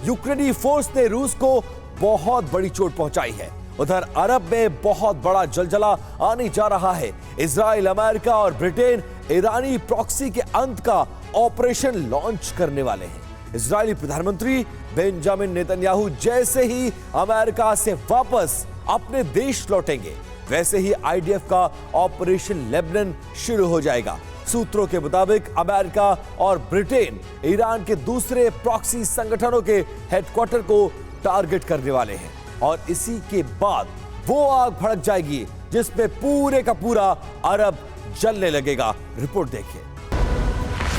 यूक्रेनी फोर्स ने रूस को बहुत बड़ी चोट पहुंचाई है। उधर अरब में बहुत बड़ा जलजला आने जा रहा है। इजराइल, अमेरिका और ब्रिटेन ईरानी प्रॉक्सी के अंत का ऑपरेशन लॉन्च करने वाले हैं। इजरायली प्रधानमंत्री बेंजामिन नेतन्याहू जैसे ही अमेरिका से वापस अपने देश लौटेंगे, वैसे ही आईडीएफ का ऑपरेशन लेबनान शुरू हो जाएगा। सूत्रों के मुताबिक अमेरिका और ब्रिटेन ईरान के दूसरे प्रॉक्सी संगठनों के हेडक्वार्टर को टारगेट करने वाले हैं और इसी के बाद वो आग भड़क जाएगी जिसमें पूरे का पूरा अरब जलने लगेगा। रिपोर्ट देखिए।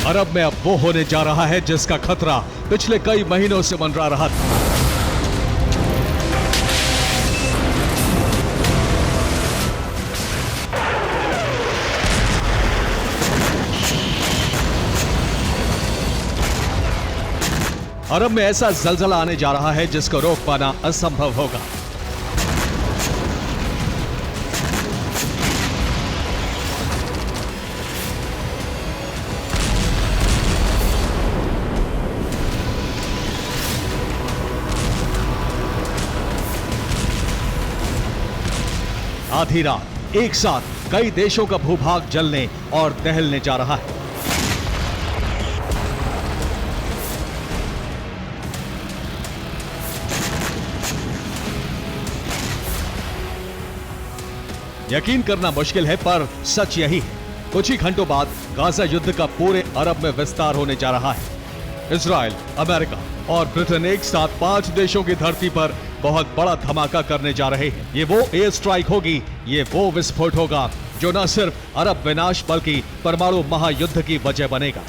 अरब में अब वो होने जा रहा है जिसका खतरा पिछले कई महीनों से मंडरा रहा था। अरब में ऐसा जलजला आने जा रहा है जिसको रोक पाना असंभव होगा। आधी रात एक साथ कई देशों का भूभाग जलने और दहलने जा रहा है। यकीन करना मुश्किल है पर सच यही है। कुछ ही घंटों बाद गाजा युद्ध का पूरे अरब में विस्तार होने जा रहा है। इजराइल, अमेरिका और ब्रिटेन एक साथ 5 देशों की धरती पर बहुत बड़ा धमाका करने जा रहे हैं। ये वो एयर स्ट्राइक होगी, ये वो विस्फोट होगा जो न सिर्फ अरब विनाश बल्कि परमाणु महायुद्ध की वजह बनेगा।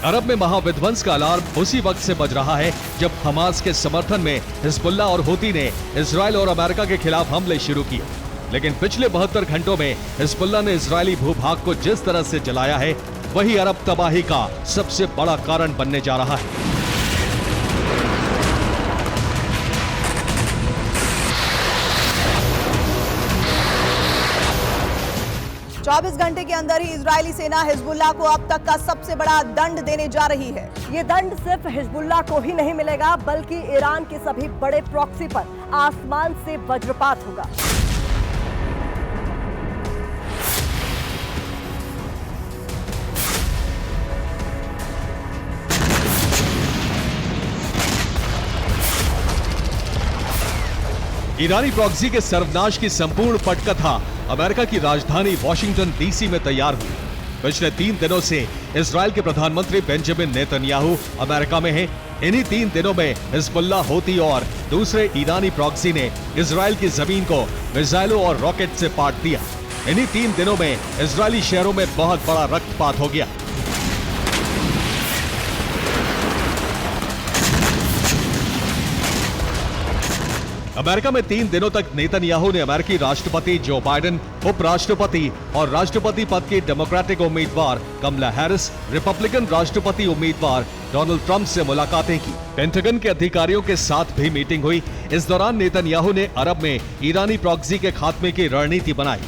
अरब में महाविध्वंस का अलार्म उसी वक्त से बज रहा है जब हमास के समर्थन में हिजबुल्लाह और हूती ने इजराइल और अमेरिका के खिलाफ हमले शुरू किए। लेकिन पिछले 72 घंटों में हिजबुल्लाह ने इजरायली भूभाग को जिस तरह से जलाया है, वही अरब तबाही का सबसे बड़ा कारण बनने जा रहा है। चौबीस घंटे के अंदर ही इजरायली सेना हिजबुल्लाह को अब तक का सबसे बड़ा दंड देने जा रही है। ये दंड सिर्फ हिजबुल्लाह को ही नहीं मिलेगा बल्कि ईरान के सभी बड़े प्रॉक्सी पर आसमान से वज्रपात होगा। ईरानी प्रॉक्सी के सर्वनाश की संपूर्ण पटकथा अमेरिका की राजधानी वॉशिंगटन डीसी में तैयार हुई। पिछले 3 दिनों से इजराइल के प्रधानमंत्री बेंजामिन नेतन्याहू अमेरिका में हैं। इन्हीं 3 दिनों में हिजबुल्लाह, हूती और दूसरे ईरानी प्रॉक्सी ने इजराइल की जमीन को मिसाइलों और रॉकेट से पाट दिया। इन्हीं 3 दिनों में इजरायली शहरों में बहुत बड़ा रक्तपात हो गया। अमेरिका में 3 दिनों तक नेतन्याहू ने अमेरिकी राष्ट्रपति जो बाइडेन, उपराष्ट्रपति और राष्ट्रपति पद की डेमोक्रेटिक उम्मीदवार कमला हैरिस, रिपब्लिकन राष्ट्रपति उम्मीदवार डोनाल्ड ट्रंप से मुलाकातें की। पेंटागन के अधिकारियों के साथ भी मीटिंग हुई। इस दौरान नेतन्याहू ने अरब में ईरानी प्रॉक्सी के खात्मे की रणनीति बनाई।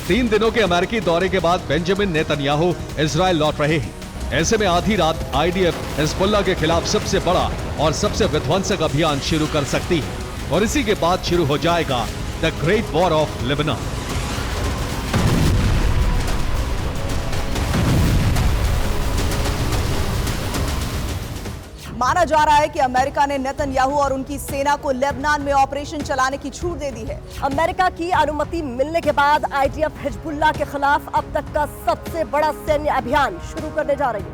तीन दिनों के अमेरिकी दौरे के बाद बेंजामिन नेतन्याहू इजराइल लौट रहे हैं। ऐसे में आधी रात आईडीएफ हिजबुल्लाह के खिलाफ सबसे बड़ा और सबसे विध्वंसक अभियान शुरू कर सकती है और इसी के बाद शुरू हो जाएगा the great war of Lebanon. माना जा रहा है कि अमेरिका ने नेतन्याहू और उनकी सेना को लेबनान में ऑपरेशन चलाने की छूट दे दी है। अमेरिका की अनुमति मिलने के बाद आईडीएफ हिजबुल्लाह के खिलाफ अब तक का सबसे बड़ा सैन्य अभियान शुरू करने जा रही है।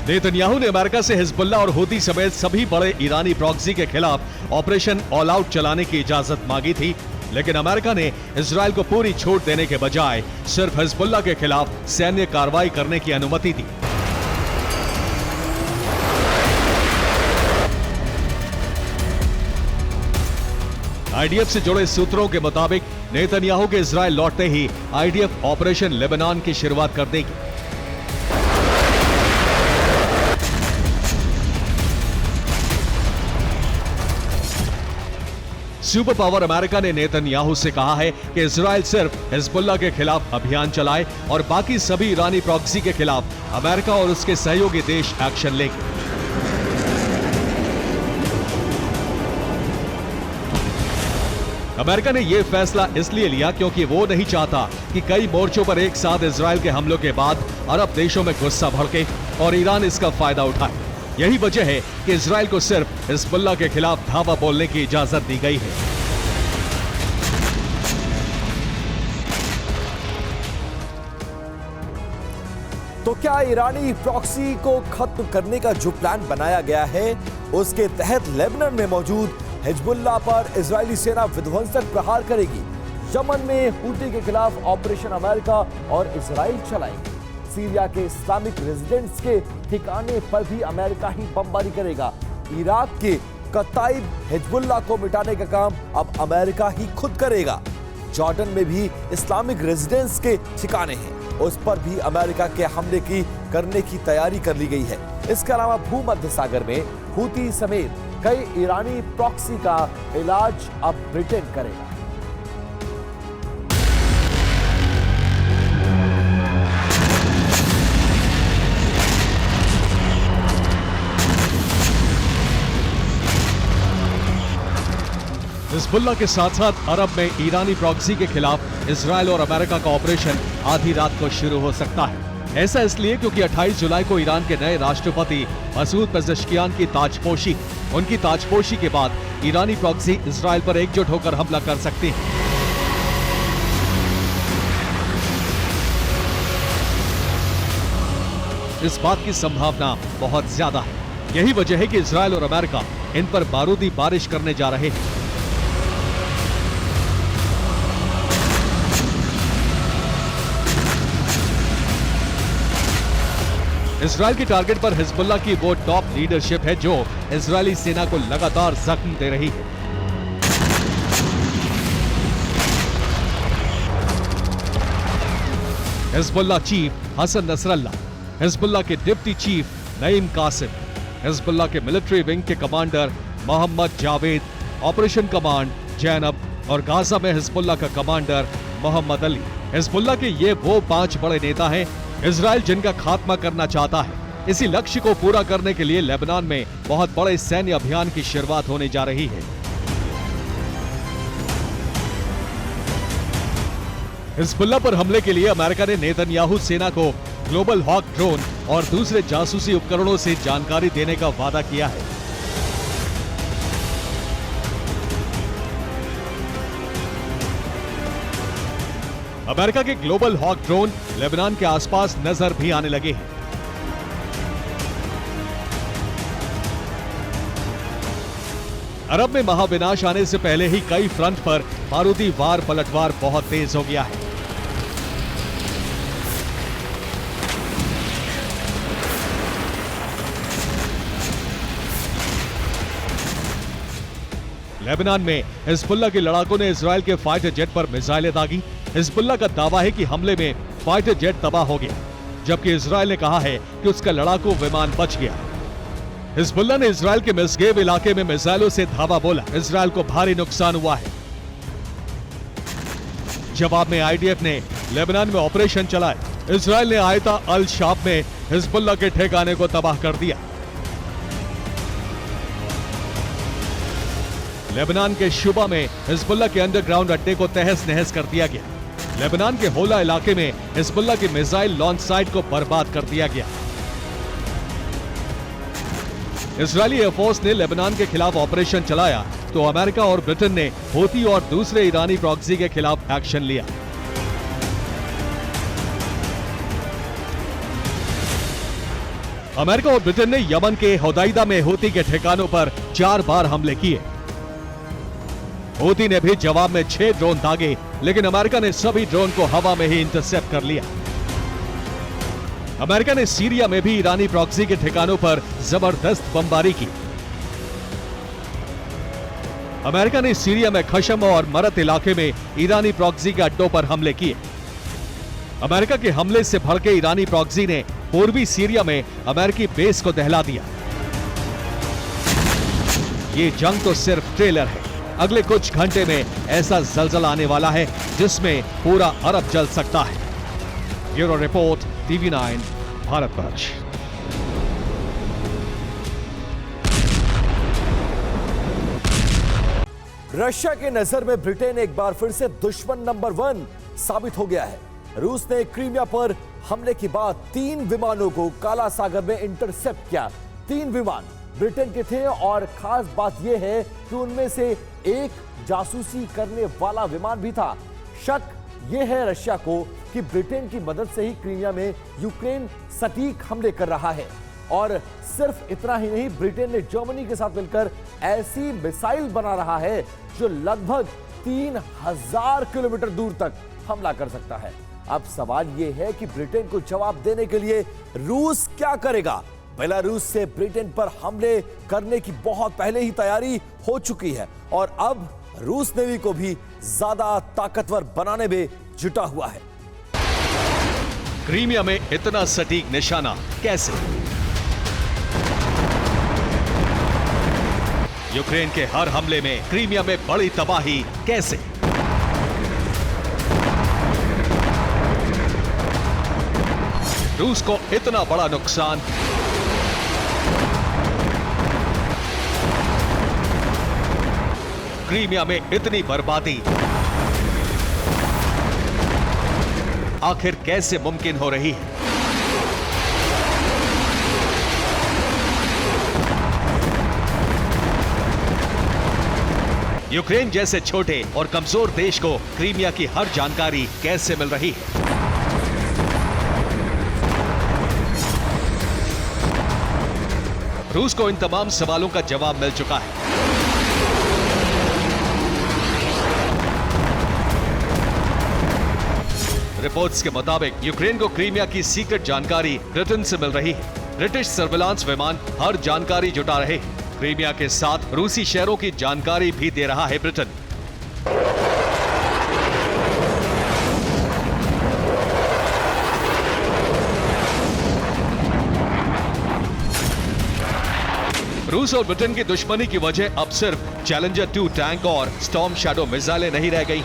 नेतन्याहू ने अमेरिका से हिजबुल्लाह और हूती समेत सभी बड़े ईरानी प्रॉक्सी के खिलाफ ऑपरेशन ऑल आउट चलाने की इजाजत मांगी थी, लेकिन अमेरिका ने इजराइल को पूरी छूट देने के बजाय सिर्फ हिजबुल्लाह के खिलाफ सैन्य कार्रवाई करने की अनुमति दी। आईडीएफ से जुड़े सूत्रों के मुताबिक नेतन्याहू के इजराइल लौटते ही आईडीएफ ऑपरेशन लेबनान की शुरुआत कर देगी। सुपर पावर अमेरिका ने नेतन्याहू से कहा है कि इजराइल सिर्फ हिजबुल्लाह के खिलाफ अभियान चलाए और बाकी सभी ईरानी प्रॉक्सी के खिलाफ अमेरिका और उसके सहयोगी देश एक्शन लेंगे। अमेरिका ने यह फैसला इसलिए लिया क्योंकि वो नहीं चाहता कि कई मोर्चों पर एक साथ इजराइल के हमलों के बाद अरब देशों में गुस्सा भड़के और ईरान इसका फायदा उठाए। यही वजह है कि इजराइल को सिर्फ हिजबुल्लाह के खिलाफ धावा बोलने की इजाजत दी गई है। तो क्या ईरानी प्रॉक्सी को खत्म करने का जो प्लान बनाया गया है उसके तहत लेबनान में मौजूद हिजबुल्लाह पर इजरायली सेना विध्वंसक प्रहार करेगी? यमन में हूती के खिलाफ ऑपरेशन अमेरिका और इजराइल चलाएंगे। सीरिया के इस्लामिक रेजिडेंट्स के ठिकाने पर भी अमेरिका ही बमबारी करेगा। इराक के कताइब हिजबुल्लाह को मिटाने का काम अब अमेरिका ही खुद करेगा। जॉर्डन में भी इस्लामिक रेजिडेंट्स के ठिकाने हैं, उस पर भी अमेरिका के हमले करने की तैयारी कर ली गई है। इसके अलावा भूमध्य सागर में हूती समेत कई ईरानी प्रॉक्सी का इलाज अब ब्रिटेन करेगा। हिजबुल्लाह के साथ साथ अरब में ईरानी प्रॉक्सी के खिलाफ इजराइल और अमेरिका का ऑपरेशन आधी रात को शुरू हो सकता है। ऐसा इसलिए क्योंकि 28 जुलाई को ईरान के नए राष्ट्रपति मसूद पेज़ेश्कियान की ताजपोशी। उनकी ताजपोशी के बाद ईरानी प्रॉक्सी इजराइल पर एकजुट होकर हमला कर सकती है। इस बात की संभावना बहुत ज्यादा है। यही वजह है कि इजराइल और अमेरिका इन पर बारूदी बारिश करने जा रहे हैं। इजराइल की टारगेट पर हिजबुल्लाह की वो टॉप लीडरशिप है जो इजरायली सेना को लगातार जख्म दे रही है। Hezbollah chief Hassan Nasrallah, Hezbollah के deputy chief Naim Qassem, Hezbollah के मिलिट्री विंग के commander Mohammed Javed, operation command Zainab और गाजा में हिजबुल्लाह का कमांडर मोहम्मद अली। हिजबुल्लाह के ये वो 5 बड़े नेता हैं इजराइल जिनका खात्मा करना चाहता है। इसी लक्ष्य को पूरा करने के लिए लेबनान में बहुत बड़े सैन्य अभियान की शुरुआत होने जा रही है। हिजबुल्लाह पर हमले के लिए अमेरिका ने नेतन्याहू सेना को ग्लोबल हॉक ड्रोन और दूसरे जासूसी उपकरणों से जानकारी देने का वादा किया है। अमेरिका के ग्लोबल हॉक ड्रोन लेबनान के आसपास नजर भी आने लगे हैं। अरब में महाविनाश आने से पहले ही कई फ्रंट पर बारूदी वार पलटवार बहुत तेज हो गया है। लेबनान में हिजबुल्लाह के लड़ाकों ने इजराइल के फाइटर जेट पर मिसाइलें दागी। हिजबुल्लाह का दावा है कि हमले में फाइटर जेट तबाह हो गया, जबकि इजराइल ने कहा है कि उसका लड़ाकू विमान बच गया। हिजबुल्लाह ने इजराइल के मिस्गेब इलाके में मिसाइलों से धावा बोला। इजराइल को भारी नुकसान हुआ है। जवाब में आईडीएफ ने लेबनान में ऑपरेशन चलाया। इजराइल ने आयता अल शाब में हिजबुल्लाह के ठिकाने को तबाह कर दिया। लेबनान के शुबा में हिजबुल्लाह के अंडरग्राउंड अड्डे को तहस नहस कर दिया गया। लेबनान के होला इलाके में हिजबुल्लाह की मिसाइल लॉन्च साइट को बर्बाद कर दिया गया। इजरायली एयरफोर्स ने लेबनान के खिलाफ ऑपरेशन चलाया तो अमेरिका और ब्रिटेन ने हूती और दूसरे ईरानी प्रॉक्सी के खिलाफ एक्शन लिया। अमेरिका और ब्रिटेन ने यमन के हुदैदा में हूती के ठिकानों पर 4 बार हमले किए। हूती ने भी जवाब में 6 ड्रोन दागे, लेकिन अमेरिका ने सभी ड्रोन को हवा में ही इंटरसेप्ट कर लिया। अमेरिका ने सीरिया में भी ईरानी प्रॉक्सी के ठिकानों पर जबरदस्त बमबारी की। अमेरिका ने सीरिया में खशम और मरत इलाके में ईरानी प्रॉक्सी के अड्डों पर हमले किए। अमेरिका के हमले से भड़के ईरानी प्रॉक्सी ने पूर्वी सीरिया में अमेरिकी बेस को दहला दिया। ये जंग तो सिर्फ ट्रेलर है। अगले कुछ घंटे में ऐसा जलजला आने वाला है जिसमें पूरा अरब जल सकता है। Bureau report, TV9 Bharatvarsh. Russia की नजर में ब्रिटेन एक बार फिर से दुश्मन नंबर 1 साबित हो गया है। रूस ने क्रीमिया पर हमले के बाद 3 विमानों को काला सागर में इंटरसेप्ट किया। 3 विमान ब्रिटेन के थे और खास बात यह है कि उनमें से एक जासूसी करने वाला विमान भी था। शक यह है रशिया को कि ब्रिटेन की मदद से ही क्रीमिया में यूक्रेन सटीक हमले कर रहा है। और सिर्फ इतना ही नहीं, ब्रिटेन ने जर्मनी के साथ मिलकर ऐसी मिसाइल बना रहा है जो लगभग 3000 किलोमीटर दूर तक हमला कर सकता है। अब सवाल यह है कि ब्रिटेन को जवाब देने के लिए रूस क्या करेगा। बेलारूस से ब्रिटेन पर हमले करने की बहुत पहले ही तैयारी हो चुकी है और अब रूस नेवी को भी ज्यादा ताकतवर बनाने में जुटा हुआ है। क्रीमिया में इतना सटीक निशाना कैसे? यूक्रेन के हर हमले में क्रीमिया में बड़ी तबाही कैसे? रूस को इतना बड़ा नुकसान क्रीमिया में इतनी बर्बादी आखिर कैसे मुमकिन हो रही है? यूक्रेन जैसे छोटे और कमजोर देश को क्रीमिया की हर जानकारी कैसे मिल रही है? रूस को इन तमाम सवालों का जवाब मिल चुका है। रिपोर्ट्स के मुताबिक यूक्रेन को क्रीमिया की सीक्रेट जानकारी ब्रिटेन से मिल रही है। ब्रिटिश सर्विलांस विमान हर जानकारी जुटा रहे हैं। क्रीमिया के साथ रूसी शहरों की जानकारी भी दे रहा है ब्रिटेन। रूस और ब्रिटेन की दुश्मनी की वजह अब सिर्फ चैलेंजर 2 टैंक और स्टॉर्म शैडो मिसाइलें नहीं रह गई।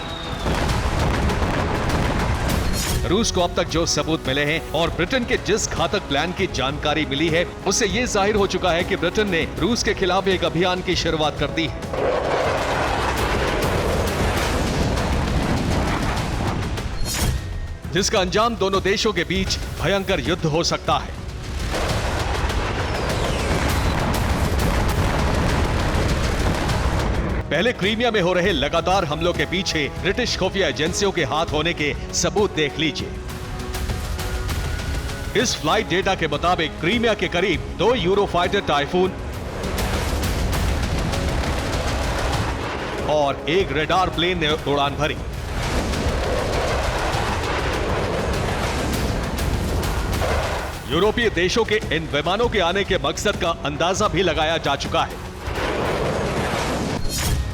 रूस को अब तक जो सबूत मिले हैं और ब्रिटेन के जिस घातक प्लान की जानकारी मिली है, उससे यह जाहिर हो चुका है कि ब्रिटेन ने रूस के खिलाफ एक अभियान की शुरुआत कर दी है। जिसका अंजाम दोनों देशों के बीच भयंकर युद्ध हो सकता है। पहले क्रीमिया में हो रहे लगातार हमलों के पीछे ब्रिटिश खुफिया एजेंसियों के हाथ होने के सबूत देख लीजिए। इस फ्लाइट डेटा के मुताबिक क्रीमिया के करीब 2 यूरोफाइटर टाइफून और एक रेडार प्लेन ने उड़ान भरी। यूरोपीय देशों के इन विमानों के आने के मकसद का अंदाजा भी लगाया जा चुका है।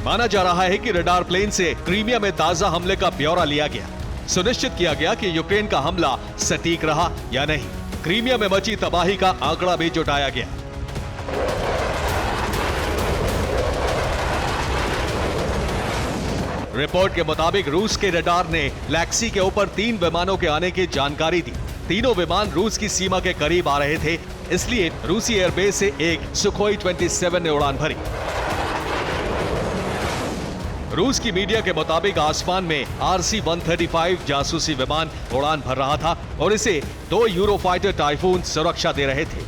माना जा रहा है कि रडार प्लेन से क्रीमिया में ताजा हमले का ब्यौरा लिया गया। सुनिश्चित किया गया कि यूक्रेन का हमला सटीक रहा या नहीं। क्रीमिया में मची तबाही का आंकड़ा भी जुटाया गया। रिपोर्ट के मुताबिक रूस के रडार ने ब्लैक सी के ऊपर 3 विमानों के आने की जानकारी दी। तीनों विमान रूस की सीमा के करीब आ रहे थे, इसलिए रूसी एयरबेस से एक सुखोई 27 ने उड़ान भरी। रूस की मीडिया के मुताबिक आसमान में RC-135 जासूसी विमान उड़ान भर रहा था और इसे 2 यूरोफाइटर टाइफून सुरक्षा दे रहे थे।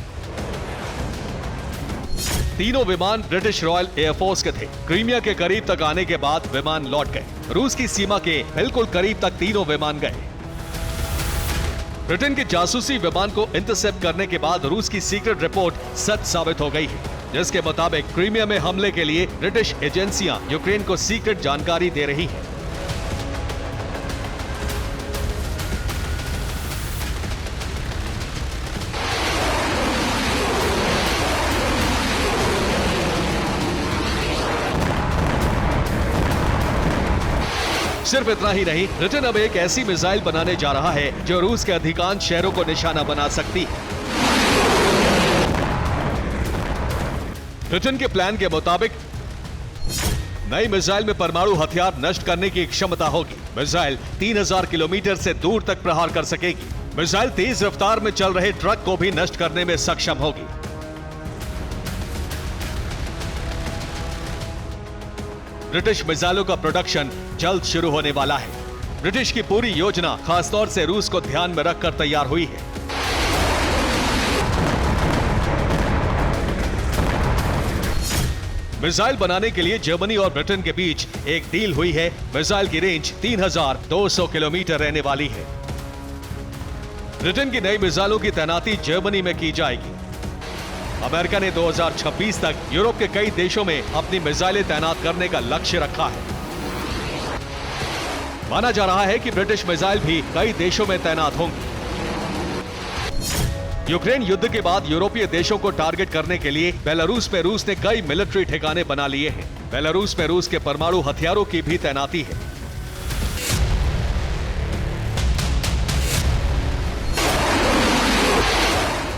तीनों विमान ब्रिटिश रॉयल एयरफोर्स के थे। क्रीमिया के करीब तक आने के बाद विमान लौट गए। रूस की सीमा के बिल्कुल करीब तक तीनों विमान गए। ब्रिटेन के जासूसी विमान को इंटरसेप्ट करने के बाद रूस की सीक्रेट रिपोर्ट सच साबित हो गई है, जिसके मुताबिक क्रीमिया में हमले के लिए ब्रिटिश एजेंसियां यूक्रेन को सीक्रेट जानकारी दे रही हैं। सिर्फ इतना ही नहीं, ब्रिटेन अब एक ऐसी मिसाइल बनाने जा रहा है जो रूस के अधिकांश शहरों को निशाना बना सकती है। ब्रिटेन के प्लान के मुताबिक नई मिसाइल में परमाणु हथियार नष्ट करने की क्षमता होगी। मिसाइल 3000 किलोमीटर से दूर तक प्रहार कर सकेगी। मिसाइल तेज रफ्तार में चल रहे ट्रक को भी नष्ट करने में सक्षम होगी। ब्रिटिश मिसाइलों का प्रोडक्शन जल्द शुरू होने वाला है। ब्रिटिश की पूरी योजना खासतौर से रूस को ध्यान में रखकर तैयार हुई है। मिसाइल बनाने के लिए जर्मनी और ब्रिटेन के बीच एक डील हुई है। मिसाइल की रेंज 3200 किलोमीटर रहने वाली है। ब्रिटेन की नई मिसाइलों की तैनाती जर्मनी में की जाएगी। अमेरिका ने 2026 तक यूरोप के कई देशों में अपनी मिसाइलें तैनात करने का लक्ष्य रखा है। माना जा रहा है कि ब्रिटिश मिसाइल भी कई देशों में तैनात होंगी। यूक्रेन युद्ध के बाद यूरोपीय देशों को टारगेट करने के लिए बेलारूस में रूस ने कई मिलिट्री ठिकाने बना लिए हैं। बेलारूस में रूस के परमाणु हथियारों की भी तैनाती है।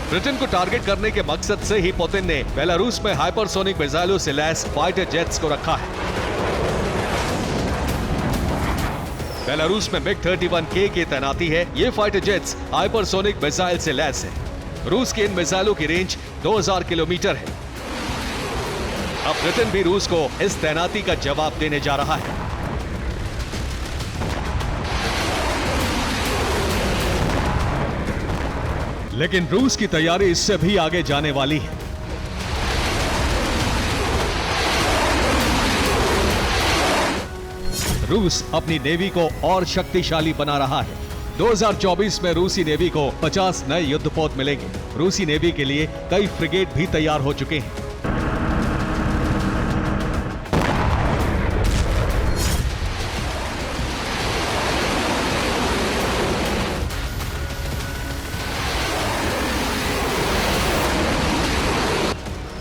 ब्रिटेन को टारगेट करने के मकसद से ही पुतिन ने बेलारूस में हाइपरसोनिक मिसाइलों से लैस फाइटर जेट्स को रखा है। बेलारूस में MiG-31K की तैनाती है। ये फाइटर जेट्स हाइपरसोनिक मिसाइल से लैस है। रूस की इन मिसाइलों की रेंज 2000 किलोमीटर है। अब ब्रिटेन भी रूस को इस तैनाती का जवाब देने जा रहा है। लेकिन रूस की तैयारी इससे भी आगे जाने वाली है। रूस अपनी नेवी को और शक्तिशाली बना रहा है। 2024 में रूसी नेवी को 50 नए युद्धपोत मिलेंगे। रूसी नेवी के लिए कई फ्रिगेट भी तैयार हो चुके हैं।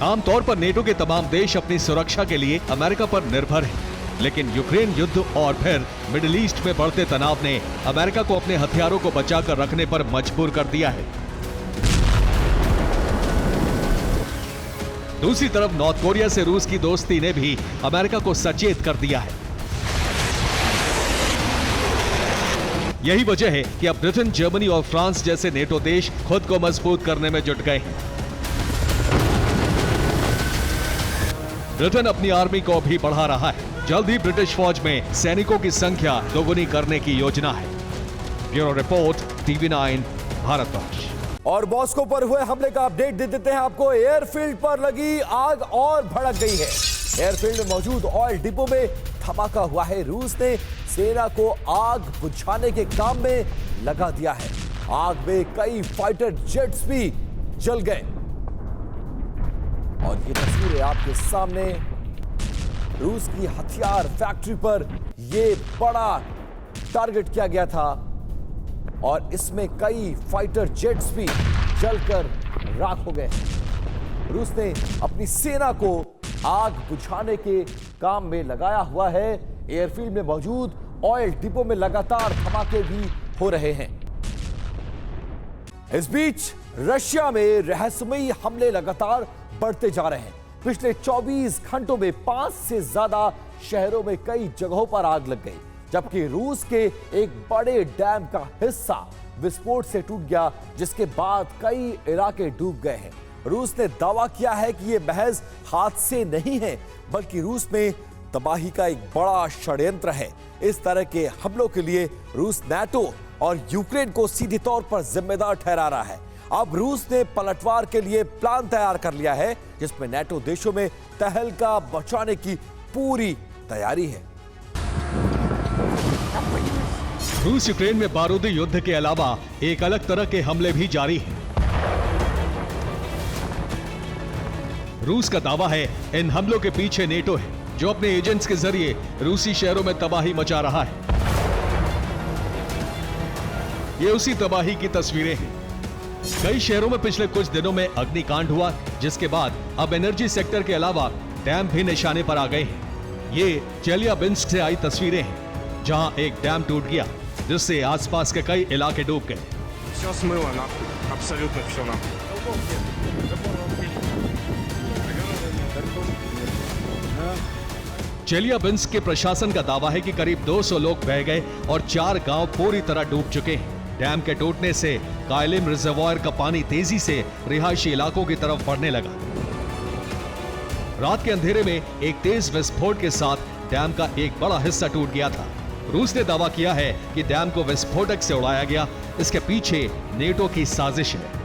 आमतौर पर नेटो के तमाम देश अपनी सुरक्षा के लिए अमेरिका पर निर्भर हैं। लेकिन यूक्रेन युद्ध और फिर मिडिल ईस्ट में बढ़ते तनाव ने अमेरिका को अपने हथियारों को बचाकर रखने पर मजबूर कर दिया है। दूसरी तरफ नॉर्थ कोरिया से रूस की दोस्ती ने भी अमेरिका को सचेत कर दिया है। यही वजह है कि अब ब्रिटेन, जर्मनी और फ्रांस जैसे नेटो देश खुद को मजबूत करने में जुट गए हैं। ब्रिटेन अपनी आर्मी को भी बढ़ा रहा है। जल्द ही ब्रिटिश फौज में सैनिकों की संख्या दोगुनी करने की योजना है। Bureau report, TV9 Bharatvarsh. और मॉस्को पर हुए हमले का अपडेट दे देते हैं आपको। एयरफील्ड पर लगी आग और भड़क गई है। एयरफील्ड में मौजूद ऑयल डिपो में धमाका हुआ है। रूस ने सेना को आग बुझाने के काम में लगा दिया है। आग में कई फाइटर जेट्स भी जल गए और ये तस्वीरें आपके सामने। रूस की हथियार फैक्ट्री पर यह बड़ा टारगेट किया गया था और इसमें कई फाइटर जेट्स भी जलकर राख हो गए। रूस ने अपनी सेना को आग बुझाने के काम में लगाया हुआ है। एयरफील्ड में मौजूद ऑयल डिपो में लगातार धमाके भी हो रहे हैं। इस बीच रशिया में रहस्यमयी हमले लगातार बढ़ते जा रहे हैं। पिछले 24 घंटों में 5 से ज्यादा शहरों में कई जगहों पर आग लग गई, जबकि रूस के एक बड़े डैम का हिस्सा विस्फोट से टूट गया, जिसके बाद कई इलाके डूब गए हैं। रूस ने दावा किया है कि ये महज हादसे नहीं है, बल्कि रूस में तबाही का एक बड़ा षड्यंत्र है। इस तरह के हमलों के लिए रूस नाटो और यूक्रेन को सीधे तौर पर जिम्मेदार ठहरा रहा है। अब रूस ने पलटवार के लिए प्लान तैयार कर लिया है, जिसमें नाटो देशों में तहलका मचाने की पूरी तैयारी है। रूस यूक्रेन में बारूदी युद्ध के अलावा एक अलग तरह के हमले भी जारी हैं। रूस का दावा है इन हमलों के पीछे नेटो है, जो अपने एजेंट्स के जरिए रूसी शहरों में तबाही मचा रहा है। ये उसी तबाही की तस्वीरें हैं। कई शहरों में पिछले कुछ दिनों में अग्निकांड हुआ, जिसके बाद अब एनर्जी सेक्टर के अलावा डैम भी निशाने पर आ गए हैं। ये चेलियाबिंस्क से आई तस्वीरें हैं, जहां एक डैम टूट गया, जिससे आसपास के कई इलाके डूब गए। Все смыло нахуй, абсолютно все нахуй. चेलियाबिंस्क के प्रशासन का दावा है कि करीब 200 लोग बह गए और 4 गांव पूरी तरह डूब चुके हैं। डैम के टूटने से कायलिम रिजर्वायर का पानी तेजी से रिहायशी इलाकों की तरफ बढ़ने लगा। रात के अंधेरे में एक तेज विस्फोट के साथ डैम का एक बड़ा हिस्सा टूट गया था। रूस ने दावा किया है कि डैम को विस्फोटक से उड़ाया गया। इसके पीछे नेटो की साजिश है।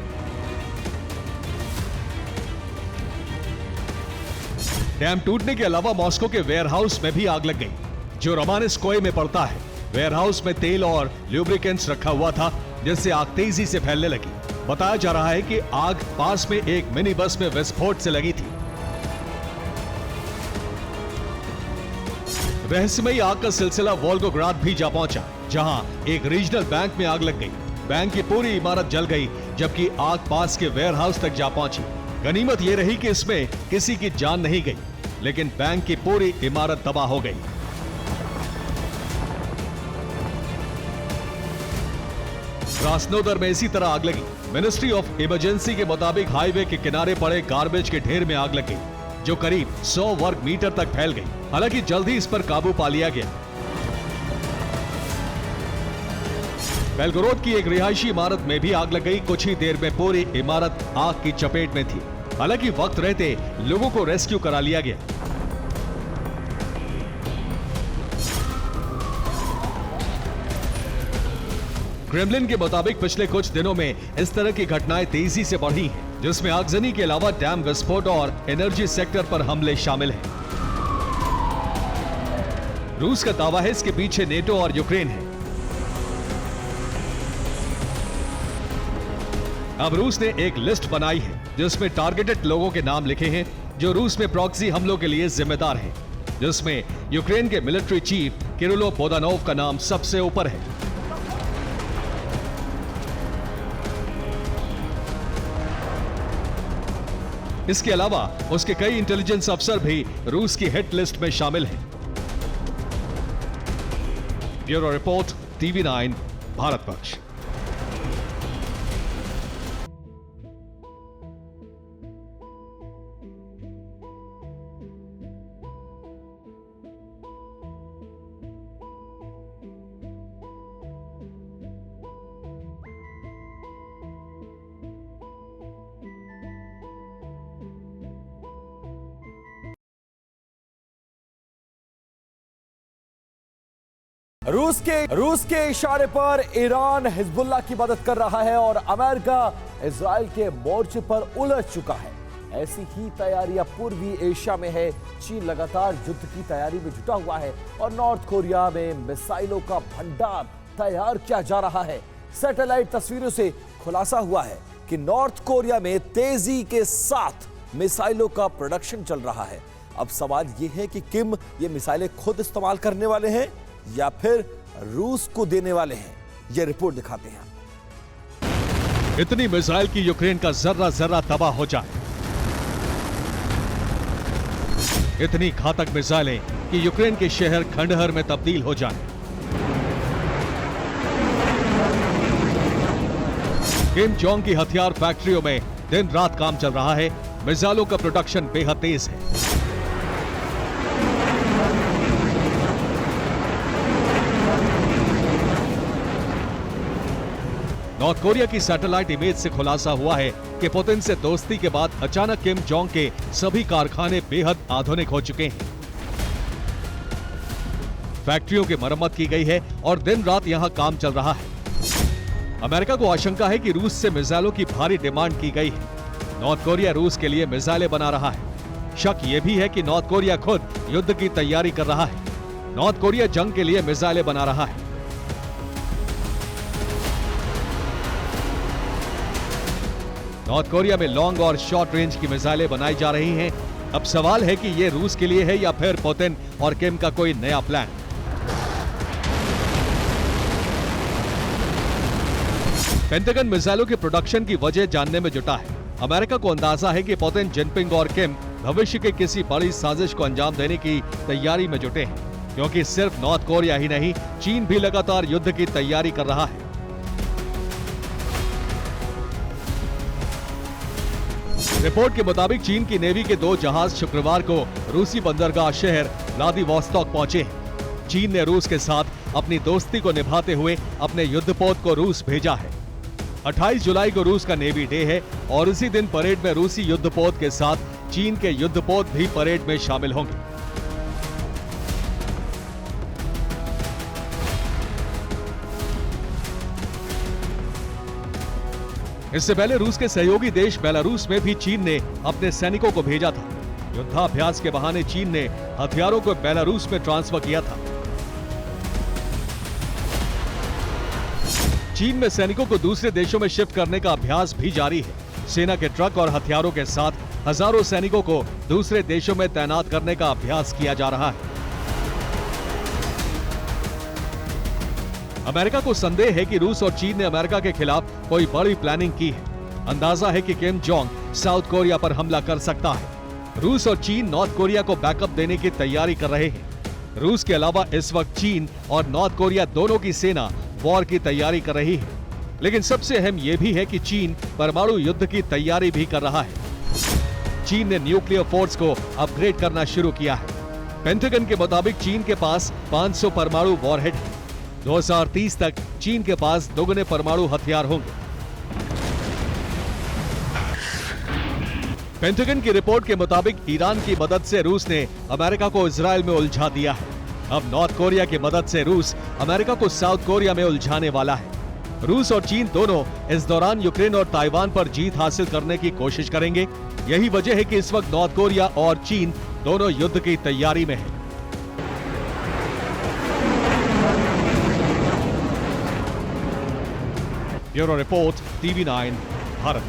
डैम टूटने के अलावा मॉस्को के वेयरहाउस में भी आग लग गई, जो रमानेस्कोय में पड़ता है। वेयरहाउस में तेल और ल्यूब्रिकेंट्स रखा हुआ था, जिससे आग तेजी से फैलने लगी। बताया जा रहा है कि आग पास में एक मिनी बस में विस्फोट से लगी थी। रहस्यमयी आग का सिलसिला वोल्गोग्राद भी जा पहुंचा, जहां एक रीजनल बैंक में आग लग गई। बैंक की पूरी इमारत जल गई, जबकि आग पास के वेयरहाउस तक जा पहुंची। गनीमत यह रही कि इसमें किसी की जान नहीं गई, लेकिन बैंक की पूरी इमारत तबाह हो गई। क्रास्नोदर में इसी तरह आग लगी। मिनिस्ट्री ऑफ इमरजेंसी के मुताबिक हाईवे के किनारे पड़े गार्बेज के ढेर में आग लग गई, जो करीब 100 वर्ग मीटर तक फैल गई। हालांकि जल्द ही इस पर काबू पा लिया गया। बेलगोरोद की एक रिहायशी इमारत में भी आग लग गई। कुछ ही देर में पूरी इमारत आग की चपेट में थी। हालांकि वक्त रहते लोगों को रेस्क्यू करा लिया गया। क्रेमलिन के मुताबिक पिछले कुछ दिनों में इस तरह की घटनाएं तेजी से बढ़ी हैं, जिसमें आगजनी के अलावा डैम विस्फोट और एनर्जी सेक्टर पर हमले शामिल हैं। रूस का दावा है इसके पीछे नेटो और यूक्रेन है। अब रूस ने एक लिस्ट बनाई है, जिसमें टारगेटेड लोगों के नाम लिखे हैं जो रूस में प्रॉक्सी हमलों के लिए जिम्मेदार हैं, जिसमें यूक्रेन के मिलिट्री चीफ किरिलो बोदानोव का नाम सबसे ऊपर है। इसके अलावा उसके कई इंटेलिजेंस अफसर भी रूस की हिट लिस्ट में शामिल हैं। ब्यूरो रिपोर्ट, TV9 भारत पक्ष। रूस के इशारे पर ईरान हिजबुल्लाह की मदद कर रहा है और अमेरिका इजराइल के मोर्चे पर उलझ चुका है। ऐसी ही तैयारियां पूर्वी एशिया में है। चीन लगातार युद्ध की तैयारी में जुटा हुआ है और नॉर्थ कोरिया में मिसाइलों का भंडार तैयार किया जा रहा है। सैटेलाइट तस्वीरों से खुलासा हुआ है कि नॉर्थ कोरिया में तेजी के साथ मिसाइलों का प्रोडक्शन चल रहा है। अब सवाल यह है कि किम ये मिसाइलें खुद इस्तेमाल करने वाले हैं या फिर रूस को देने वाले हैं। यह रिपोर्ट दिखाते हैं। इतनी मिसाइल की यूक्रेन का जर्रा जर्रा तबाह हो जाए। इतनी घातक मिसाइलें कि यूक्रेन के शहर खंडहर में तब्दील हो जाएं। किम जोंग की हथियार फैक्ट्रियों में दिन रात काम चल रहा है। मिसाइलों का प्रोडक्शन बेहद तेज है। नॉर्थ कोरिया की सैटेलाइट इमेज से खुलासा हुआ है कि पुतिन से दोस्ती के बाद अचानक किम जोंग के सभी कारखाने बेहद आधुनिक हो चुके हैं। फैक्ट्रियों की मरम्मत की गई है और दिन रात यहां काम चल रहा है। अमेरिका को आशंका है कि रूस से मिसाइलों की भारी डिमांड की गई है। नॉर्थ कोरिया रूस के लिए मिसाइलें बना रहा है। शक यह भी है कि नॉर्थ कोरिया खुद युद्ध की तैयारी कर रहा है। नॉर्थ कोरिया जंग के लिए मिसाइलें बना रहा है। नॉर्थ कोरिया में लॉन्ग और शॉर्ट रेंज की मिसाइलें बनाई जा रही हैं। अब सवाल है कि यह रूस के लिए है या फिर पुतिन और किम का कोई नया प्लान। पेंटागन मिसाइलों के प्रोडक्शन की वजह जानने में जुटा है। अमेरिका को अंदाजा है कि पुतिन, जिनपिंग और किम भविष्य के किसी बड़ी साजिश को अंजाम देने की तैयारी में जुटे हैं, क्योंकि सिर्फ नॉर्थ कोरिया ही नहीं, चीन भी लगातार युद्ध की तैयारी कर रहा है। रिपोर्ट के मुताबिक चीन की नेवी के 2 जहाज शुक्रवार को रूसी बंदरगाह शहर व्लादिवोस्तोक पहुंचे हैं। चीन ने रूस के साथ अपनी दोस्ती को निभाते हुए अपने युद्धपोत को रूस भेजा है। 28 जुलाई को रूस का नेवी डे है और उसी दिन परेड में रूसी युद्धपोत के साथ चीन के युद्धपोत भी परेड में शामिल होंगे। इससे पहले रूस के सहयोगी देश बेलारूस में भी चीन ने अपने सैनिकों को भेजा था। युद्धाभ्यास के बहाने चीन ने हथियारों को बेलारूस में ट्रांसफर किया था। चीन में सैनिकों को दूसरे देशों में शिफ्ट करने का अभ्यास भी जारी है। सेना के ट्रक और हथियारों के साथ हजारों सैनिकों को दूसरे देशों में तैनात करने का अभ्यास किया जा रहा है। अमेरिका को संदेह है कि रूस और चीन ने अमेरिका के खिलाफ कोई बड़ी प्लानिंग की है। अंदाजा है कि किम जोंग साउथ कोरिया पर हमला कर सकता है। रूस और चीन नॉर्थ कोरिया को बैकअप देने की तैयारी कर रहे हैं। रूस के अलावा इस वक्त चीन और नॉर्थ कोरिया दोनों की सेना वॉर की तैयारी कर रही है। लेकिन सबसे अहम यह भी है कि चीन परमाणु युद्ध की तैयारी भी कर रहा है। चीन ने न्यूक्लियर फोर्स को अपग्रेड करना शुरू किया है। पेंटागन के मुताबिक चीन के पास 500 परमाणु वॉरहेड है। 2030 तक चीन के पास दोगुने परमाणु हथियार होंगे। पेंटागन की रिपोर्ट के मुताबिक ईरान की मदद से रूस ने अमेरिका को इजराइल में उलझा दिया है। अब नॉर्थ कोरिया की मदद से रूस अमेरिका को साउथ कोरिया में उलझाने वाला है। रूस और चीन दोनों इस दौरान यूक्रेन और ताइवान पर जीत हासिल करने की कोशिश करेंगे। यही वजह है कि इस वक्त नॉर्थ कोरिया और चीन दोनों युद्ध की तैयारी में है। Bureau report, TV9 Bharat.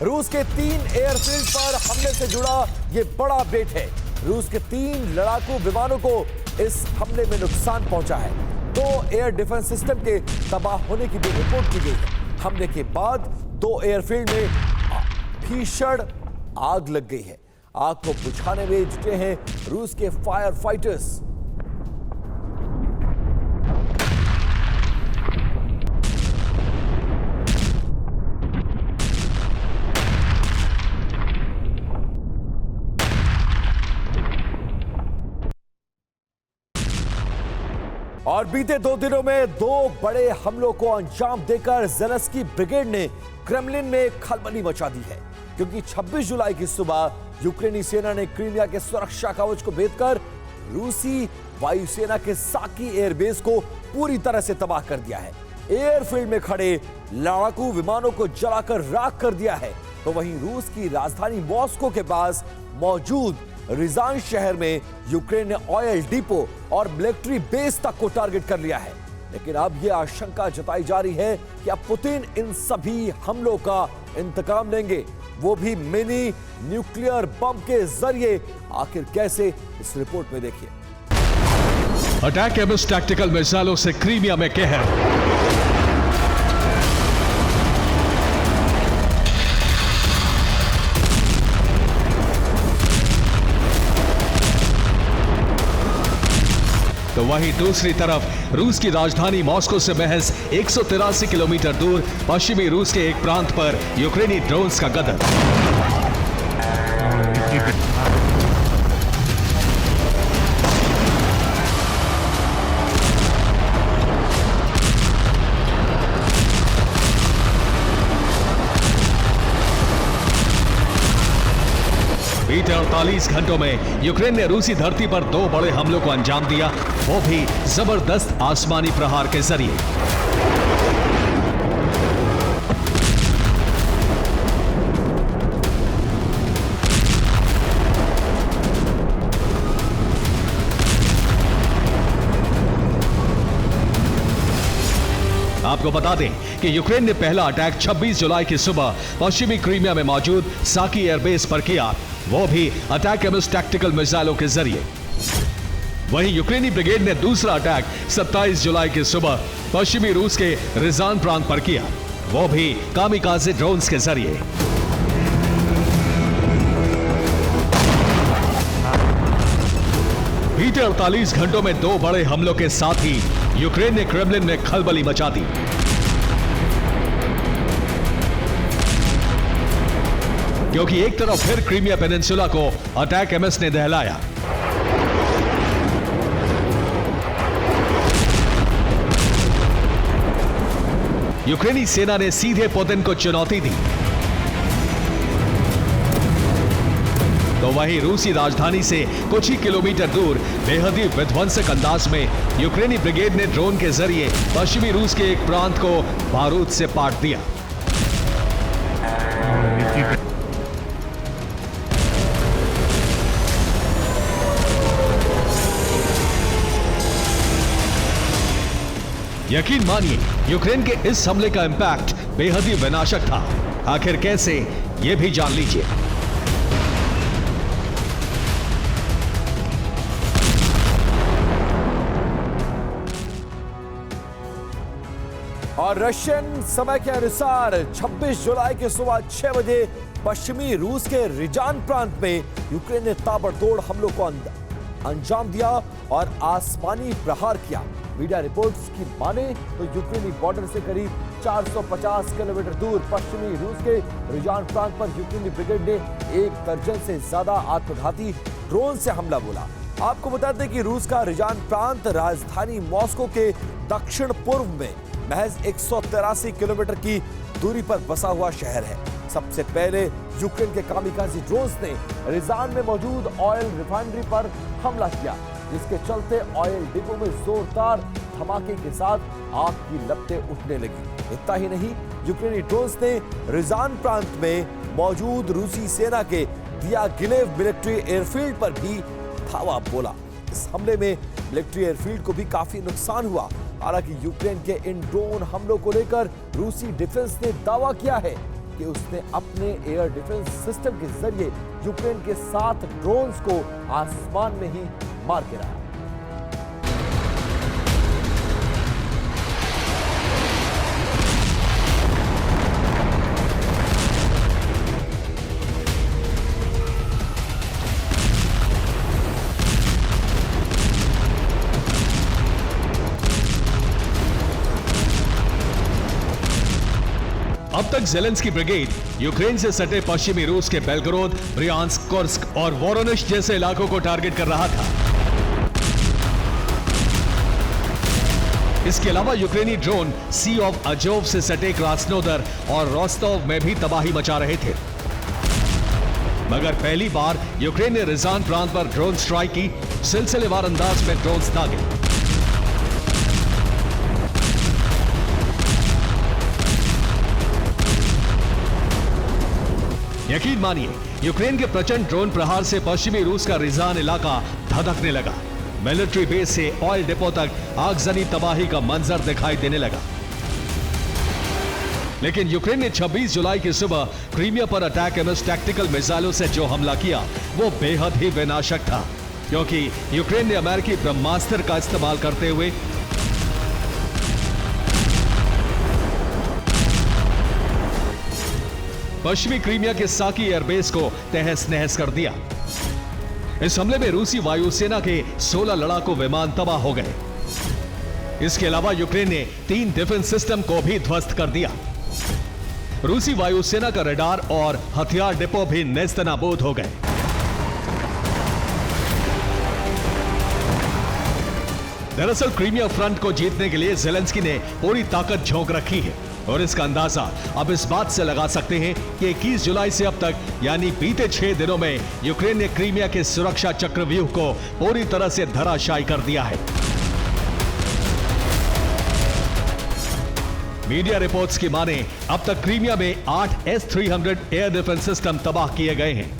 रूस के 3 एयरफील्ड पर हमले से जुड़ा ये बड़ा अपडेट है। रूस के 3 लड़ाकू विमानों को इस हमले में नुकसान पहुंचा है। 2 एयर डिफेंस सिस्टम के तबाह होने की भी रिपोर्ट की गई है। हमले के बाद 2 एयरफील्ड में भीषण आग लग गई है। आग को बुझाने में जुटे हैं रूस के फायर फाइटर्स। और बीते 2 दिनों में 2 बड़े हमलों को अंजाम देकर ज़ेलेंस्की ब्रिगेड ने क्रेमलिन में खलबली मचा दी है, क्योंकि 26 जुलाई की सुबह यूक्रेनी सेना ने क्रीमिया के सुरक्षा कवच को भेदकर रूसी वायुसेना के साकी एयरबेस को पूरी तरह से तबाह कर दिया है। एयरफील्ड में खड़े लड़ाकू विमानों को जलाकर राख कर दिया है। तो वहीं रूस की राजधानी मॉस्को के पास मौजूद रिजान शहर में यूक्रेन ने ऑयल डिपो और मिलिट्री बेस तक को टारगेट कर लिया है। लेकिन अब यह आशंका जताई जा रही है कि अब पुतिन इन सभी हमलों का इंतकाम लेंगे, वो भी मिनी न्यूक्लियर बम के जरिए। आखिर कैसे, इस रिपोर्ट में देखिए। अटैक एमएस टैक्टिकल मिसाइलों से क्रीमिया में कहर। तो वहीं दूसरी तरफ रूस की राजधानी मॉस्को से महज 183 किलोमीटर दूर पश्चिमी रूस के एक प्रांत पर यूक्रेनी ड्रोन्स का गदर। बीते 48 घंटों में यूक्रेन ने रूसी धरती पर 2 बड़े हमलों को अंजाम दिया, वो भी जबरदस्त आसमानी प्रहार के जरिए। आपको बता दें कि यूक्रेन ने पहला अटैक 26 जुलाई की सुबह पश्चिमी क्रीमिया में मौजूद साकी एयरबेस पर किया, वो भी अटैक एमएस टैक्टिकल मिसाइलों के जरिए। वहीं यूक्रेनी ब्रिगेड ने दूसरा अटैक 27 जुलाई की सुबह पश्चिमी रूस के रिजान प्रांत पर किया, वो भी कामिकाज़े ड्रोन्स के जरिए। बीते 48 घंटों में 2 बड़े हमलों के साथ ही यूक्रेन ने क्रेमलिन में खलबली मचा दी। क्योंकि एक तरफ फिर क्रीमिया पेनिनसुला को अटैक एमएस ने दहलाया। यूक्रेनी सेना ने सीधे पुतिन को चुनौती दी, तो वहीं रूसी राजधानी से कुछ ही किलोमीटर दूर बेहद ही विध्वंसक अंदाज में यूक्रेनी ब्रिगेड ने ड्रोन के जरिए पश्चिमी रूस के एक प्रांत को बारूद से पाट दिया। यकीन मानिए, यूक्रेन के इस हमले का इंपैक्ट बेहद ही विनाशक था। आखिर कैसे, यह भी जान लीजिए। और रशियन समय के अनुसार 26 जुलाई के सुबह 6 बजे पश्चिमी रूस के रिजान प्रांत में यूक्रेन ने ताबड़तोड़ हमलों को अंजाम दिया और आसमानी प्रहार किया। मीडिया रिपोर्ट्स की माने तो यूक्रेनी बॉर्डर से करीब 450 किलोमीटर दूर पश्चिमी रूस के रिजान प्रांत पर यूक्रेनी ब्रिगेड ने 1 दर्जन से ज्यादा आत्मघाती ड्रोन से हमला बोला। आपको बता दें कि रूस का रिजान प्रांत राजधानी मॉस्को के दक्षिण पूर्व में महज 183 किलोमीटर की दूरी पर बसा हुआ शहर है। सबसे पहले यूक्रेन के कामिकाज़ी ड्रोन्स ने रिजान में मौजूद ऑयल रिफाइनरी पर हमला किया, जिसके चलते ऑयल डिपो में जोरदार धमाके के साथ आग की लपटें उठने लगी। इतना ही नहीं, यूक्रेनी ड्रोन्स ने रिजान प्रांत में मौजूद रूसी सेना के दियागिलेव मिलिट्री एयरफील्ड पर भी धावा बोला। इस हमले में मिलिट्री एयरफील्ड को भी काफी नुकसान हुआ। हालांकि यूक्रेन के इन ड्रोन हमलों को लेकर रूसी डिफेंस ने दावा किया है कि उसने अपने एयर डिफेंस सिस्टम के जरिए यूक्रेन के 7 ड्रोन्स को आसमान में ही मार गिराया। अब तक ज़ेलेंस्की ब्रिगेड यूक्रेन से सटे पश्चिमी रूस के बेलगोरोद, ब्रियांस्क, कुर्स्क और वोरोनिश जैसे इलाकों को टारगेट कर रहा था। इसके अलावा यूक्रेनी ड्रोन सी ऑफ अजोव से सटे क्रास्नोदर और रोस्टोव में भी तबाही मचा रहे थे। मगर पहली बार यूक्रेन ने रिजान प्रांत पर ड्रोन स्ट्राइक की। सिलसिलेवार अंदाज में ड्रोन्स दागे। यकीन मानिए, यूक्रेन के प्रचंड ड्रोन प्रहार से पश्चिमी रूस का रिजान इलाका धधकने लगा। मिलिट्री बेस से ऑयल डिपो तक आगजनी तबाही का मंजर दिखाई देने लगा। लेकिन यूक्रेन ने 26 जुलाई की सुबह क्रीमिया पर अटैक एमएस टैक्टिकल मिसाइलों से जो हमला किया वो बेहद ही विनाशक था, क्योंकि यूक्रेन ने अमेरिकी ब्रह्मास्त्र का इस्तेमाल करते हुए पश्चिमी क्रीमिया के साकी एयरबेस को तहस नहस कर दिया। इस हमले में रूसी वायुसेना के 16 लड़ाकू विमान तबाह हो गए। इसके अलावा यूक्रेन ने 3 डिफेंस सिस्टम को भी ध्वस्त कर दिया। रूसी वायुसेना का रडार और हथियार डिपो भी नेस्तनाबूद हो गए। दरअसल क्रीमिया फ्रंट को जीतने के लिए ज़ेलेंस्की ने पूरी ताकत झोंक रखी है और इसका अंदाजा अब इस बात से लगा सकते हैं कि 21 जुलाई से अब तक यानी बीते 6 दिनों में यूक्रेन ने क्रीमिया के सुरक्षा चक्रव्यूह को पूरी तरह से धराशायी कर दिया है। मीडिया रिपोर्ट्स की माने अब तक क्रीमिया में 8 S-300 एयर डिफेंस सिस्टम तबाह किए गए हैं।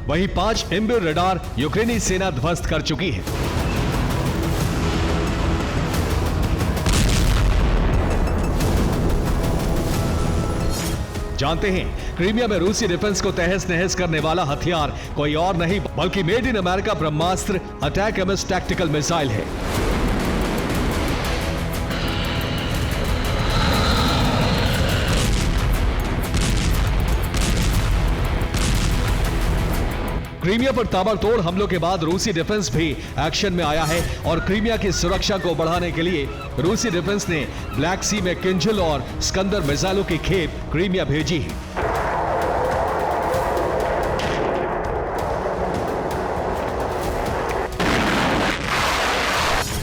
वहीं 5 एम्बर रडार यूक्रेनी सेना ध्वस्त कर चुकी है। जानते हैं, क्रीमिया में रूसी डिफेंस को तहस नहस करने वाला हथियार कोई और नहीं बल्कि made in America Brahmastra attack MS tactical missile है। क्रीमिया पर ताबड़तोड़ हमलों के बाद रूसी डिफेंस भी एक्शन में आया है और क्रीमिया की सुरक्षा को बढ़ाने के लिए रूसी डिफेंस ने ब्लैक सी में किंजल और स्कंदर मिसाइलों की खेप क्रीमिया भेजी है।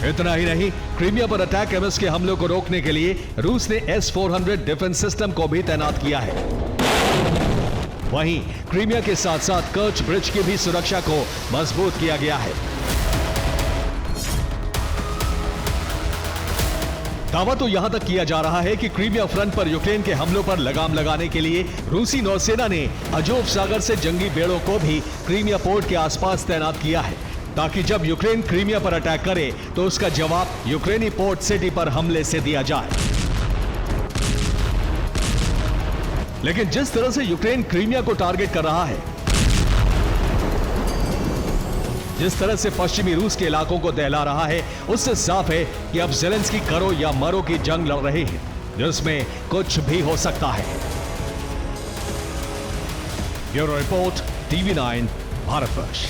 इतना ही नहीं, क्रीमिया पर अटैक एमएस के हमलों को रोकने के लिए रूस ने S-400 डिफेंस सिस्टम को भी तैनात किया है। वहीं क्रीमिया के साथ साथ कर्च ब्रिज की भी सुरक्षा को मजबूत किया गया है। दावा तो यहां तक किया जा रहा है कि क्रीमिया फ्रंट पर यूक्रेन के हमलों पर लगाम लगाने के लिए रूसी नौसेना ने अजोव सागर से जंगी बेड़ों को भी क्रीमिया पोर्ट के आसपास तैनात किया है, ताकि जब यूक्रेन क्रीमिया पर अटैक करे तो उसका जवाब यूक्रेनी पोर्ट सिटी पर हमले से दिया जाए। लेकिन जिस तरह से यूक्रेन क्रीमिया को टारगेट कर रहा है, जिस तरह से पश्चिमी रूस के इलाकों को दहला रहा है, उससे साफ है कि अब ज़ेलेंस्की करो या मरो की जंग लड़ रहे हैं, जिसमें कुछ भी हो सकता है। Bureau report, TV9 Bharatvarsh.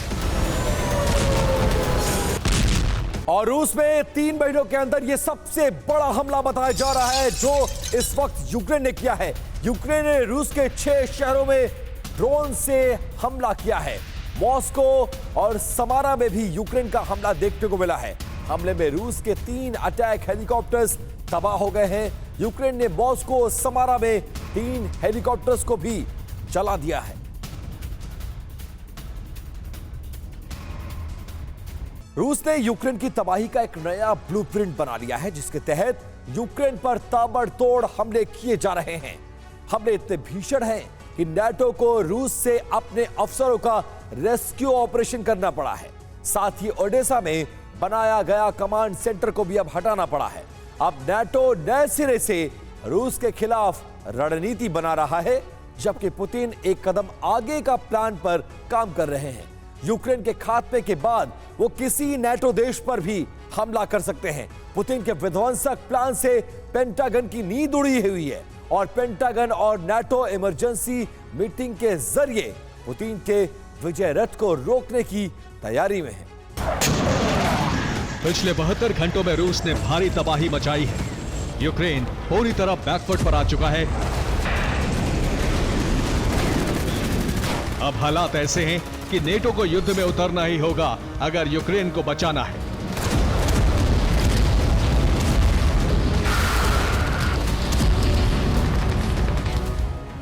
और रूस में 3 महीनों के अंदर यह सबसे बड़ा हमला बताया जा रहा है जो इस वक्त यूक्रेन ने किया है। यूक्रेन ने रूस के 6 शहरों में ड्रोन से हमला किया है। मॉस्को और समारा में भी यूक्रेन का हमला देखने को मिला है। हमले में रूस के 3 अटैक हेलीकॉप्टर्स तबाह हो गए हैं। यूक्रेन ने मॉस्को और समारा में 3 हेलीकॉप्टर्स को भी जला दिया है। रूस ने यूक्रेन की तबाही का एक नया ब्लूप्रिंट बना लिया है, जिसके तहत यूक्रेन पर ताबड़तोड़ हमले किए जा रहे हैं। हमले इतने भीषण हैं कि नाटो को रूस से अपने अफसरों का रेस्क्यू ऑपरेशन करना पड़ा है। साथ ही ओडेसा में बनाया गया कमांड सेंटर को भी अब हटाना पड़ा है। अब नाटो नए सिरे से रूस के खिलाफ रणनीति बना रहा है, जबकि पुतिन एक कदम आगे का प्लान पर काम कर रहे हैं। यूक्रेन के खात्मे के बाद वो किसी नाटो देश पर भी हमला कर सकते हैं। पुतिन के विध्वंसक प्लान से पेंटागन की नींद उड़ी हुई है और पेंटागन और नाटो इमरजेंसी मीटिंग के जरिए पुतिन के विजय रथ को रोकने की तैयारी में है। पिछले 72 घंटों में रूस ने भारी तबाही मचाई है। यूक्रेन पूरी तरह बैकफुट पर आ चुका है। अब हालात ऐसे हैं कि नेटो को युद्ध में उतरना ही होगा अगर यूक्रेन को बचाना है।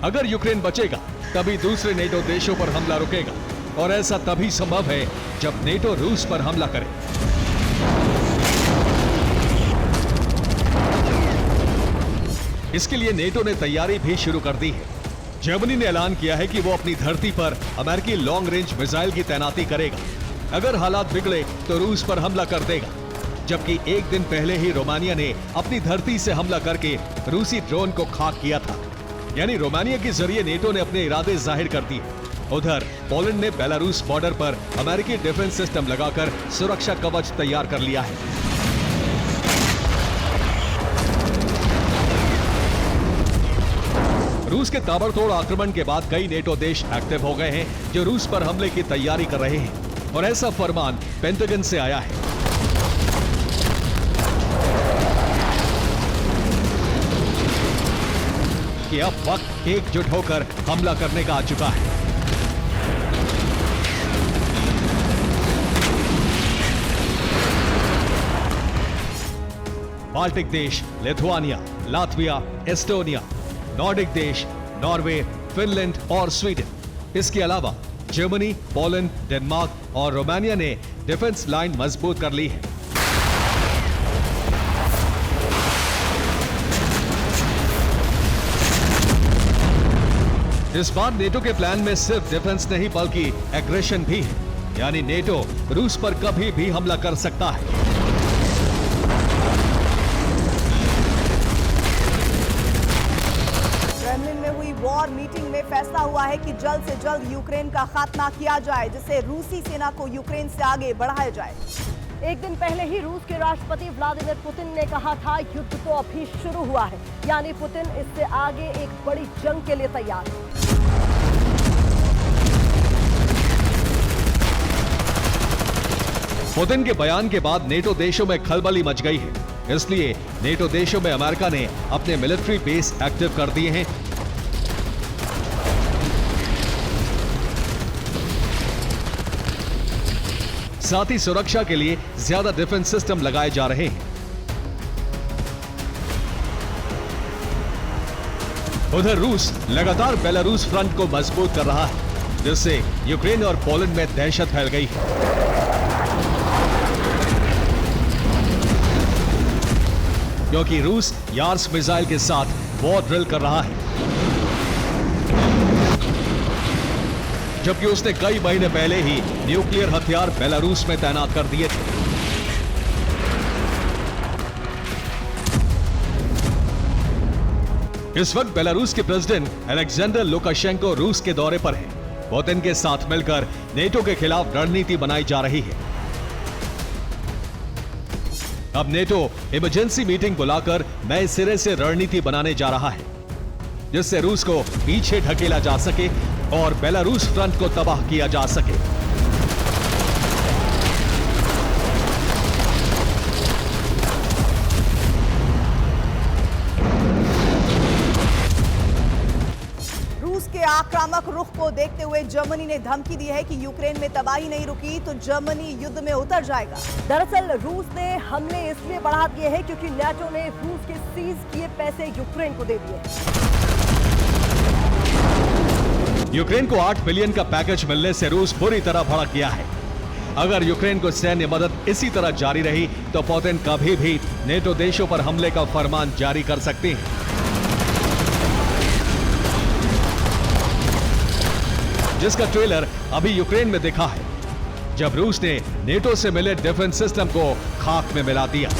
अगर यूक्रेन बचेगा तभी दूसरे नेटो देशों पर हमला रुकेगा, और ऐसा तभी संभव है जब नेटो रूस पर हमला करे। इसके लिए नेटो ने तैयारी भी शुरू कर दी है। जर्मनी ने ऐलान किया है कि वो अपनी धरती पर अमेरिकी लॉन्ग रेंज मिसाइल की तैनाती करेगा। अगर हालात बिगड़े तो रूस पर हमला कर देगा। जबकि एक दिन पहले ही रोमानिया ने अपनी धरती से हमला करके रूसी ड्रोन को खाक किया था। यानी रोमानिया के जरिए नेटो ने अपने इरादे जाहिर कर दिए। उधर पोलैंड ने बेलारूस बॉर्डर पर अमेरिकी डिफेंस सिस्टम लगाकर सुरक्षा कवच तैयार कर लिया है। रूस के ताबड़तोड़ आक्रमण के बाद कई नेटो देश एक्टिव हो गए हैं, जो रूस पर हमले की तैयारी कर रहे हैं, और ऐसा फरमान पेंटागन से आया है। कि अब वक्त एकजुट होकर हमला करने का आ चुका है। बाल्टिक देश लिथुआनिया, लातविया, एस्टोनिया, नॉर्डिक देश नॉर्वे, फिनलैंड और स्वीडन, इसके अलावा जर्मनी, पोलैंड, डेनमार्क और रोमानिया ने डिफेंस लाइन मजबूत कर ली है। इस बार नेटो के प्लान में सिर्फ डिफेंस नहीं बल्कि एग्रेशन भी है, यानी नेटो रूस पर कभी भी हमला कर सकता है। क्रेमलिन में हुई वॉर मीटिंग में फैसला हुआ है कि जल्द से जल्द यूक्रेन का खात्मा किया जाए, जिससे रूसी सेना को यूक्रेन से आगे बढ़ाया जाए। एक दिन पहले ही रूस के राष्ट्रपति व्लादिमीर पुतिन ने कहा था युद्ध तो अभी शुरू हुआ है, यानी पुतिन इससे आगे एक बड़ी जंग के लिए तैयार है। पुतिन के बयान के बाद नेटो देशों में खलबली मच गई है, इसलिए नेटो देशों में अमेरिका ने अपने मिलिट्री बेस एक्टिव कर दिए हैं। साथ ही सुरक्षा के लिए ज्यादा डिफेंस सिस्टम लगाए जा रहे हैं। उधर रूस लगातार बेलारूस फ्रंट को मजबूत कर रहा है, जिससे यूक्रेन और पोलैंड में दहशत फैल गई है। क्योंकि रूस यार्स मिसाइल के साथ वॉर ड्रिल कर रहा है, जबकि उसने कई महीने पहले ही न्यूक्लियर हथियार बेलारूस में तैनात कर दिए थे। इस वक्त बेलारूस के प्रेसिडेंट अलेक्जेंडर लुकाशेंको रूस के दौरे पर हैं। पुतिन के साथ मिलकर नेटो के खिलाफ रणनीति बनाई जा रही है। अब नेटो इमरजेंसी मीटिंग बुलाकर नए सिरे से रणनीति बनाने जा रहा है, जिससे रूस को पीछे ढकेला जा सके और बेलारूस फ्रंट को तबाह किया जा सके। रूस के आक्रामक रुख को देखते हुए जर्मनी ने धमकी दी है कि यूक्रेन में तबाही नहीं रुकी तो जर्मनी युद्ध में उतर जाएगा। दरअसल रूस ने हमले इसलिए बढ़ा दिए हैं क्योंकि नाटो ने रूस के सीज किए पैसे यूक्रेन को दे दिए। यूक्रेन को 8 बिलियन का पैकेज मिलने से रूस बुरी तरह भड़क गया है। अगर यूक्रेन को सैन्य मदद इसी तरह जारी रही तो पुतिन कभी भी नेटो देशों पर हमले का फरमान जारी कर सकते हैं। जिसका ट्रेलर अभी यूक्रेन में दिखा है, जब रूस ने नेटो से मिले डिफेंस सिस्टम को खाक में मिला दिया।